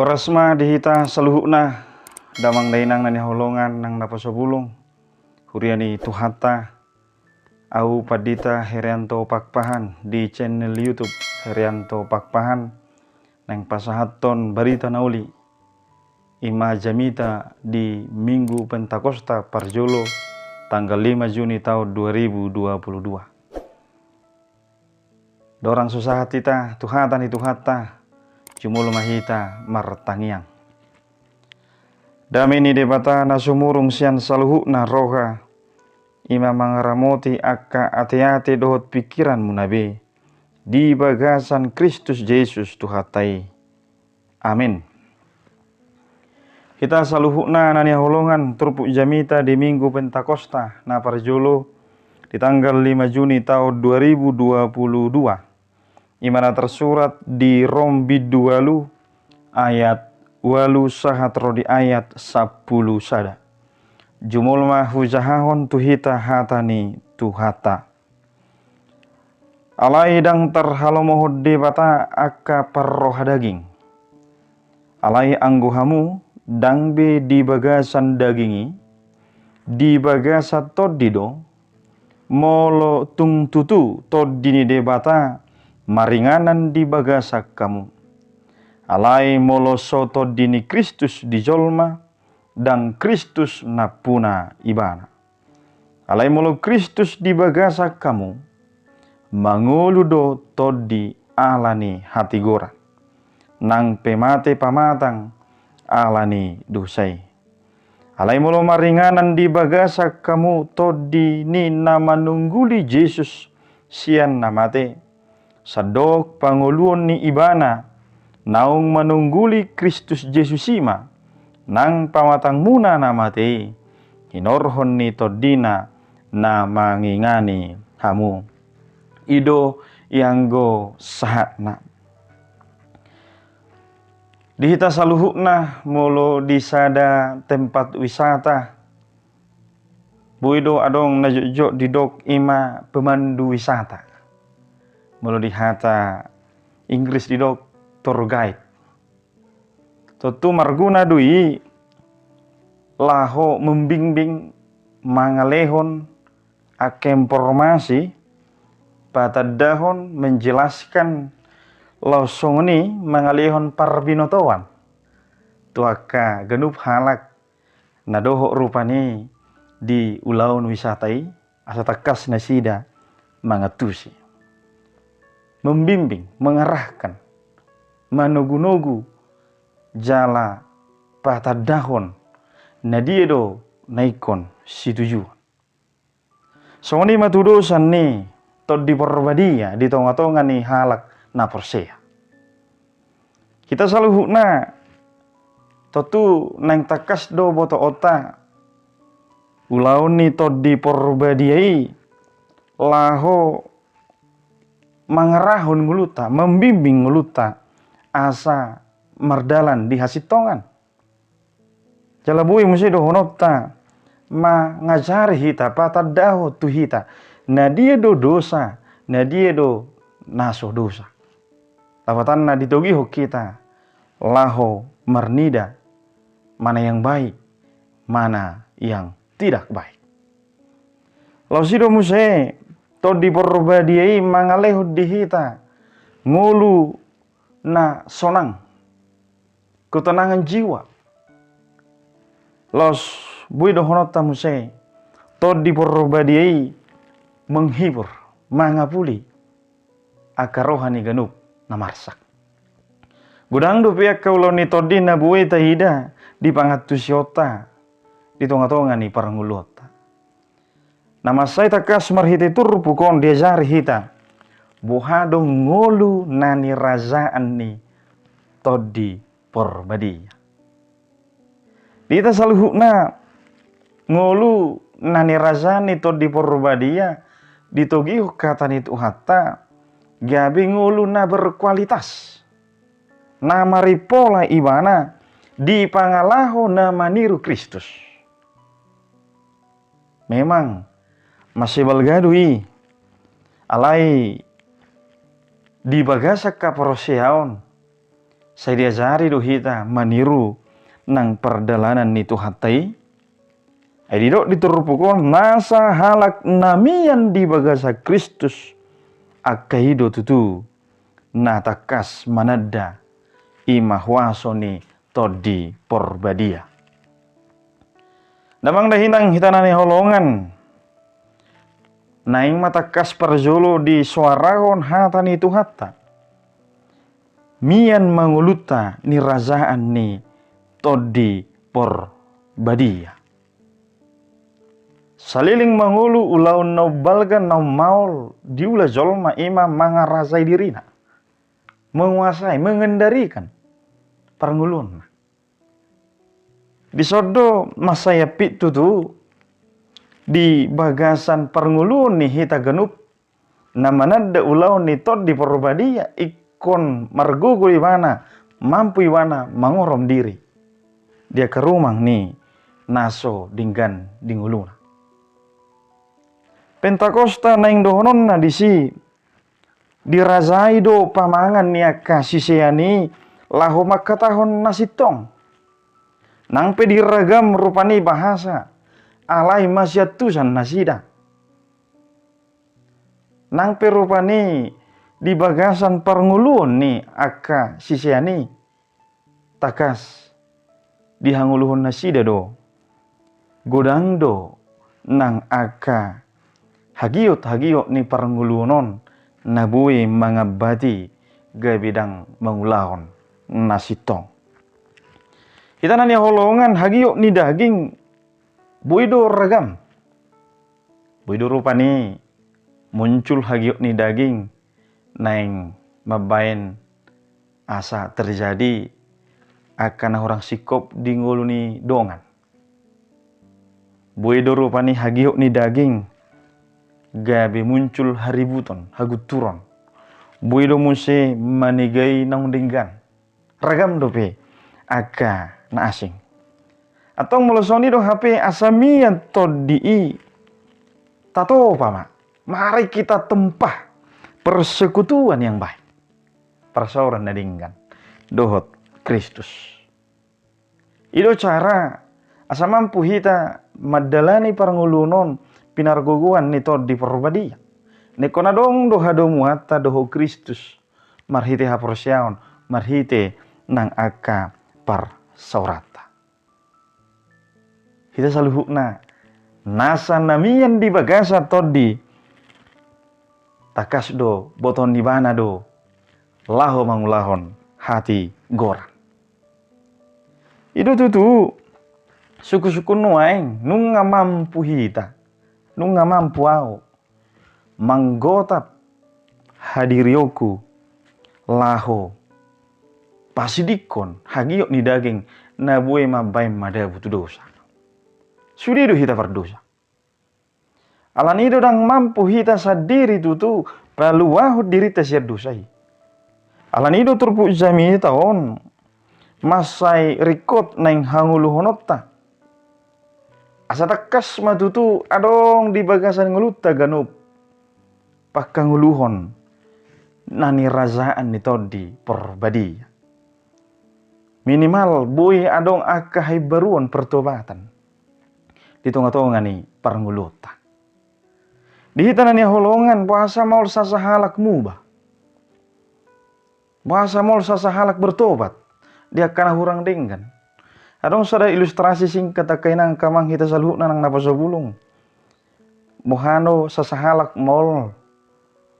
Korasma dihita saluhukna damang dainang nani holongan nang napasobulong huriani tuhata au padita Herianto Pakpahan di channel YouTube Herianto Pakpahan nang pasahaton barita nauli ima jamita di Minggu Pentakosta Parjolo tanggal 5 Juni tahun 2022. Dorang susah hatita tuhata ni tuhata cumul mahita martangiang. Dami ni debata nasumurung sian saluhukna roha ima mangaramoti akka ate-ate dohot pikiran munabe di bagasan Kristus Yesus tuhatai. Amin. Kita saluhukna nani holongan turpuk jamita di Minggu Pentakosta na Parjolo di tanggal 5 Juni tahun 2022. Imana tersurat di Rom bidualu ayat walu sahatro di ayat 10 sada. Jumul mahujahahon tuhita hatani tuhata. Alai dang terhalomohod debata akka parroha daging. Alai angguhamu dang be di bagasan dagingi di bagasa todido molo tung tutu todini debata maringanan di bagasak kamu. Alai molo soto dini Kristus di jolma dan Kristus napuna ibana. Alai molo Kristus di bagasak kamu manguludo todi alani hati gora nang pemate pamatang alani dosai. Alai molo maringanan di bagasak kamu todi ni nama nungguli Yesus sian namate sadok panguluan ni ibana naung manungguli Kristus Yesus ima nang pamatang muna namate hinorhon ni todina na mangingani hamu ido ianggo sahatna. Dihita saluhukna molo disada tempat wisata buido adong najok didok ima pemandu wisata. Molo dihata Inggris didok tour guide. Totu marguna dui laho membimbing mangalehon ake informasi patadahon menjelaskan langsung ni mangalehon parbinotawan. Tuaka genup halak nadoho rupani di ulaun wisatai asa takas nasida mangatusi. Membimbing, mengarahkan, manugu-nugu jala patadahon nadiedo naikon situjuan. Songoni matudosan ni tod di porbadia di tonga-tonga ni halak na persea. Kita saluhukna totu nang takas do boto ota ulaun ni tod di porbadiai laho mangarahon nguluta, membimbing nguluta asa mardalan di hasitongan. Jalabui musido honopta ma ngajari hita patadaho tu hita na dia do dosa, na dia do naso dosa. Tapatan na ditogiho kita laho marnida mana yang baik, mana yang tidak baik. Lausido muse to di porbadiai mangalehud dihita ngulu na sonang ketenangan jiwa. Los buido honota muse to di porbadiai menghibur mangapuli akar rohani ganup na marsak. Gudang do pihak kaulo ni todi na buai tahida di pangatusiota di tonga-tonga ni parangulota. Nama saya takas marhiti turpu kon diajari hita bohado ngolu nani razaan ni todi porbadia. Dita saluhukna ngolu nani razaan ni todi porbadia ditogiho kata ni tuhata gabi ngolu na berkualitas na maripola ibana di pangalaho na maniru Kristus. Memang masih balgadui alai di bagasak kaporosiaon Saya diajari do hita maniru nang perdalanan ni Tuhatai. Ai didok diturupukon nasa halak namian di bagasa Kristus akaido tutu na takas manada imahwasoni todi porbadia. Damang dahinang hitanani holongan naing matakas parjolo di suaraon hatani Tuhata. Mian manguluta ni razaan ni todi porbadia. Saliling mangulu ulau nau balga nau maul diula jolma ima mangarasai dirina. Menguasai, mengendalikan parngulun. Disodo masaya pitu tu di bagasan parngulun ni hita genup namanada ulau ni tod di porbadia ikon margugu iwana mampu iwana mangorom diri. Dia ke rumah ni naso dinggan dinguluna. Pentakosta naing dohonon na disi dirazai do pamangan niya kasisiani laho makatahon nasitong. Nang pediragam rupani bahasa alai masyatusan nasida. Nang perupani di bagasan parnguluon ni aka sisiani takas dihanguluhon nasida do godang do nang aka hagiot ni parnguluonon nabui mangabati gabidang mangulahon nasitong. Kita nanya holongan hagiot ni daging buido ragam. Buido rupani muncul hagiot ni daging naing mabain asa terjadi akan orang sikop di nguluni dongan. Buido rupani hagiot ni daging gabi muncul haributon, haguturon. Buido muse manigai nang dinggan. Ragam dope aka na asing. Atong molosoni do HP asamian todii. Tato pama. Mari kita tempah persekutuan yang baik. Persauran na dinggan. Dohot Kristus. Ido cara asa mampu hita madalani parngulunon pinarguguan nito di porbadia. Nekona dong doha do muata doho Kristus. Marhite haporsiaon, marhite nang aka par saurata. Kita saluhukna nasa namian di bagasa todi takas do boton di bana do laho mangulahon hati gorang. Itu tutu suku-suku nuaing nunga mampu hita. Nunga mampu au manggotap hadirioku laho pasidikon hagiok ni daging nabue mabaim madabu tu dosa. Sudah itu hita berdosa. Alan itu dang mampu hita sadiri tutu paluahu diri tasiar dosai. Alan itu turpu jami taon masai rikot naing hanguluhonota. Asa takas matutu adong di bagasan ngeluta ganup pakanguluhon nani razaan ni todi porbadia. Minimal boy adong akahai baruan pertobatan di tonga-tonga ni parnguluta. Di hitanan ni holongan puasa maul sasahalak mubah. Puasa maul sasahalak bertobat dia kana hurang denggan. Adong sada ilustrasi singkat akainang kamang hita saluhna nang napasabulong. Mohano sasahalak mol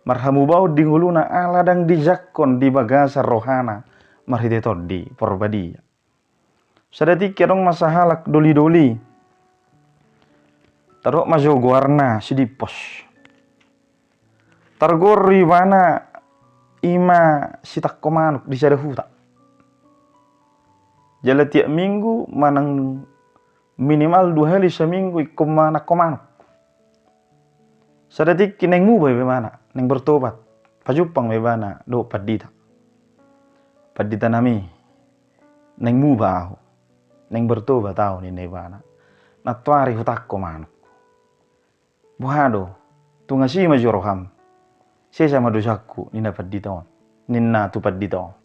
marhamu bau dinguluna aladang dijakkon di bagasa rohana marhite todi porbadia. Sada tiki adong masahalak doli-doli. Tarok majogo warna sidipos. Targor riwana ima sitak komanuk di sada huta. Jala tiap minggu manang minimal 2 hari seminggu komanuk. Sadatik neng mubay bemana neng bertobat pajupang bebana do padita nami neng mubah neng bertobat tahu ni nebana natwari hutak komanuk buhado tungasi majoroham saya sama dosaku nina padita ninna tu padita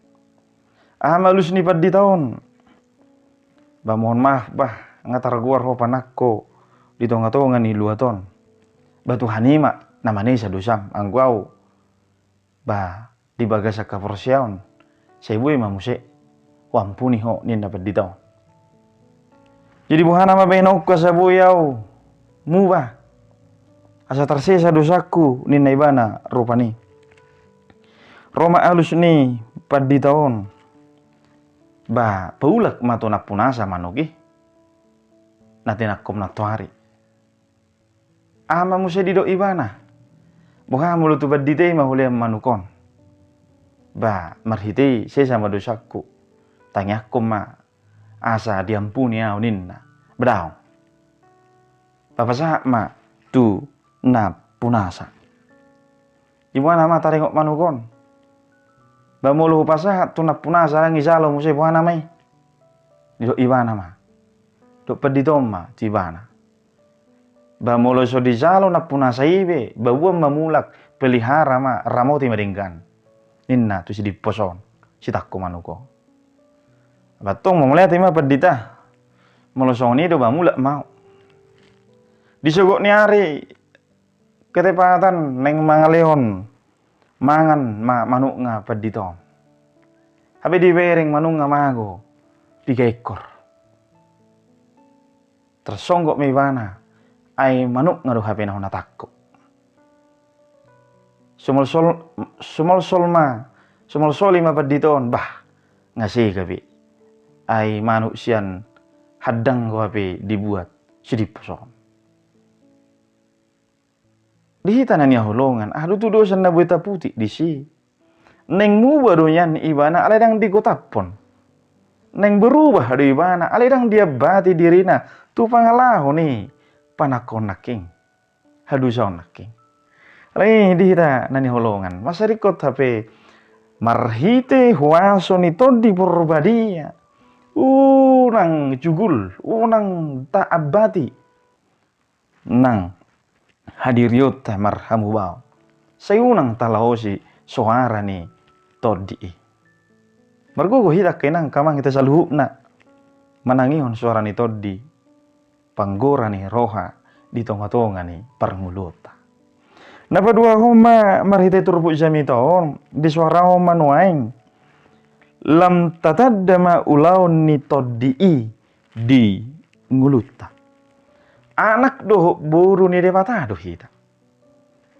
Malus ni pad di taon. Ba mohon maaf bah, ngatar guar ho panakko di tonga-tonga ni luaton. Ba Tuhan ima namane sa dosam angguau. Ba di bagasa kaporsiaon. Saya bui mamuse wampuni ho ni dapat di taon. Jadi buhana ma benok ka sa buyau. Mubah. Asa tersesa dosaku ni naibana rupani. Roma alus ni pad di taon. Ba paulak mato nak punasa manuki natinakom na tuari ama musa dido ibana buha mulutu badite mahule manukon ba marhite sesa madosakku tanyakom ma asa diampuni au ninna bedau papasa ma tu na punasa ibana ma tarengok manukon ba mulu pasahat tu na punasa lang isalo mo sa buhana may do ibana ma do paditom ma tibana ba mulu so di salo na punasa ibe ba buam mamulak pelihara ma ramoti maringgan ninna tu si diposon si takko manuko batong mamulai ma padita molosong ni do ba mulak mau disogok ni ari ketepatan neng mangaleon mangan manuk nga paditon. Habe di wereng manuk nga mago 3 ekor. Tersonggok mebana ay manuk nga do habe na natakko. Sumol-soli ma paditon bah ngasi gabi. Ay manuk sian hadang ko habe dibuat sidiposon. Dihita na niya hulungan. Tu dosan na buita putih di si. Neng mu baru yan ibana aladang di kotapon. Neng berubah di ibana aladang dia bati dirina. Tu pangalaho ni panakon naking. Hadusaw naking. Alay dihita na niya hulungan. Masarikot hape marhite huwaso ni todi porbadia. Unang jugul. Unang taabati. Nang hadiriot marhamu bau. Sayunang talahosi suara ni todi. Margogo hidak kenang kamang kita saluhuk na. Manangihon suara ni todi. Panggora ni roha di tonga-tonga ni parnguluta. Napadua homa marhite turpuk jami taon. Di suara homa nuaing. Lam tatadama ulaun ni todi di nguluta. Anak doh buru ni depata doh hita.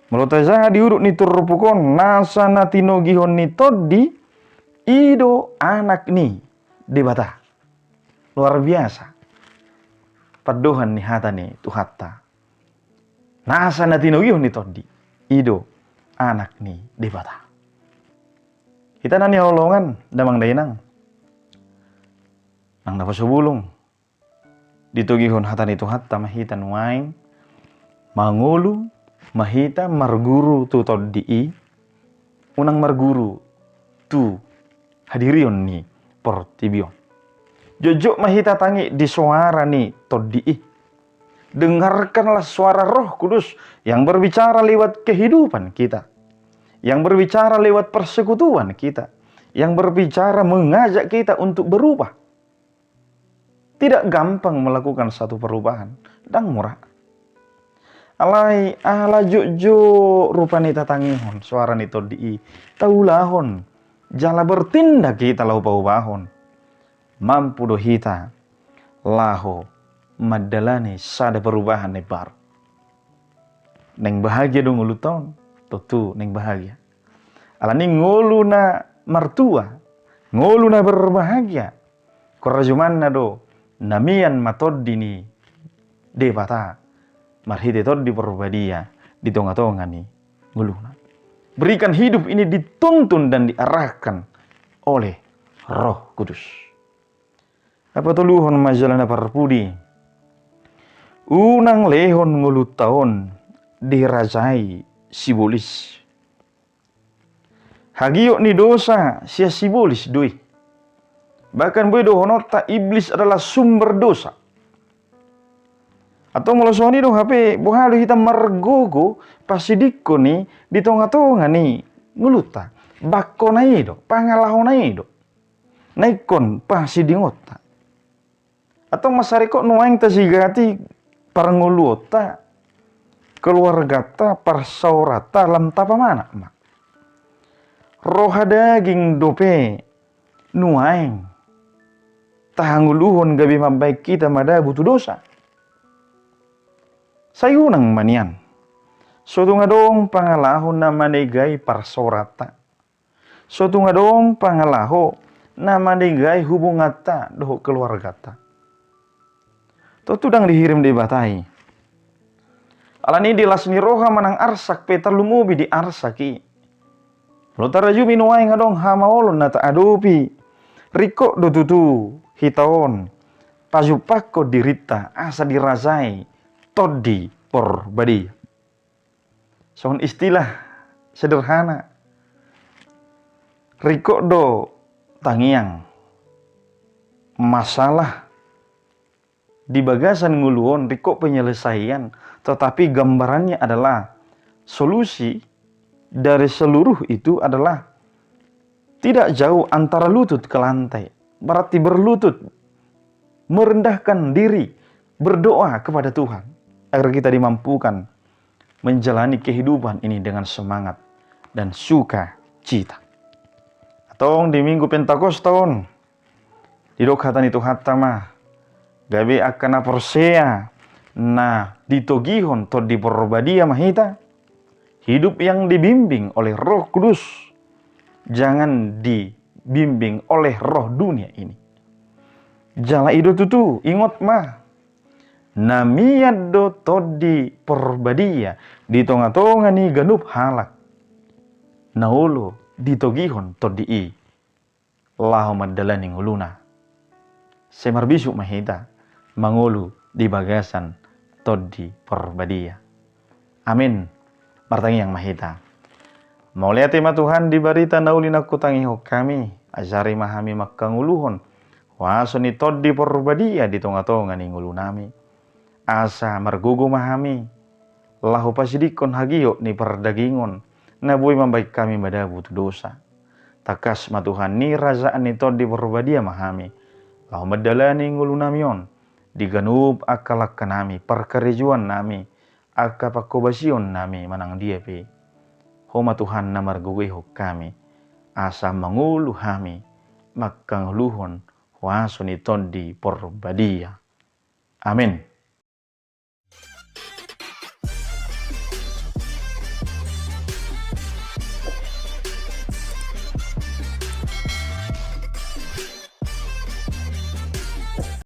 Melota diurut ni turupukon nasa natino gihon ni todi ido anak ni debata. Luar biasa. Padohan ni hata ni tuhata. Nasa natino gihon ni todi ido anak ni debata. Kita nani holongan damang dainang. Nang dapat subulung. Ditugihon hatan itu hatta mahita nuaing mangulu mahita marguru tu toddi unang marguru tu hadirion ni portibion jojok mahita tangi di suara ni toddi dengarkanlah suara Roh Kudus yang berbicara lewat kehidupan kita, yang berbicara lewat persekutuan kita, yang berbicara mengajak kita untuk berubah. Tidak gampang melakukan satu perubahan dan murah. Alai ala jojo rupani tatangihon suara ni todi taulahon jala bertindak kita lau paubahon mampu dohita laho madalani sada perubahan ni bar neng bahagia dong ulu tahun tutu neng bahagia ala ni ngolu na martua ngolu na berbahagia korajuman na do namian matoddi ni debata marhite toddi porbadia di tonga-tonga ni nguluna. Berikan hidup ini dituntun dan diarahkan oleh Roh Kudus. Apa tuluhon majalana parpudi unang lehon ngulut taon dirajai sibolis hagio ni dosa sia sibolis doi. Bahkan boy dohonota iblis adalah sumber dosa. Atau melosoni do HP buhalu hitam margogo pasidikko ni di tonga-tonga ni nguluta bakko na ido pangalaho na ido naikon pasi dingota. Atau masariko nuaing tasigati paranguluota keluarga ta parsaurata lam tapa mana mak. Roha daging dope nuaing tahanguluhon gabi mabaik kita mada butuh dosa. Sayunang manian. Suatu ngadong pangalahon na manegay parsaurata. Suatu ngadong pangalaho na manegay hubungata doho keluarga ta. Tudang dihirim di batai. Alani dilasni roha manang arsak peta lumubi di arsaki. Lo taraju minuai ngadong hamaolon nata adopi. Riko do tutu hitaon. Pajupako dirita asa dirasai. Todi por badi. Soal istilah sederhana. Riko do tangiang. Masalah di bagasan nguluon riko penyelesaian, tetapi gambarannya adalah solusi dari seluruh itu adalah tidak jauh antara lutut ke lantai. Berarti berlutut, merendahkan diri, berdoa kepada Tuhan agar kita dimampukan menjalani kehidupan ini dengan semangat dan sukacita. Atau di minggu Pentakoston di dokatan itu hatama gabe akana persea na ditogihon to di porbadia mahita hidup yang dibimbing oleh Roh Kudus, jangan dibimbing oleh roh dunia ini. Jala ido tutu ingot mah namiad do to di porbadia di tonga-tonga ni ganup halak naulo ditogihon to di i lahu madalani nguluna semar bisu mahita mangulu di bagasan todi porbadia. Amin. Martangi yang mahita. Mau lihat tema Tuhan di barita naulina kutangi kami ajari mahami makanguluhon wasoni todi porbadia di tonga-tonga ni ngulu nami. Asa margugu mahami lahu pasidikon hagio ni perdagingon nabui membaik kami madabu tu dosa. Takas matuhan ni razaan ni todi porbadia mahami lahu madalani ngulu namion diganub akalak nami perkerijuan nami akapakobasion nami manang dia pe homa Tuhan namar guweho kami asa mangulu hami makangluhon wasuni tondi porbadia. Amin.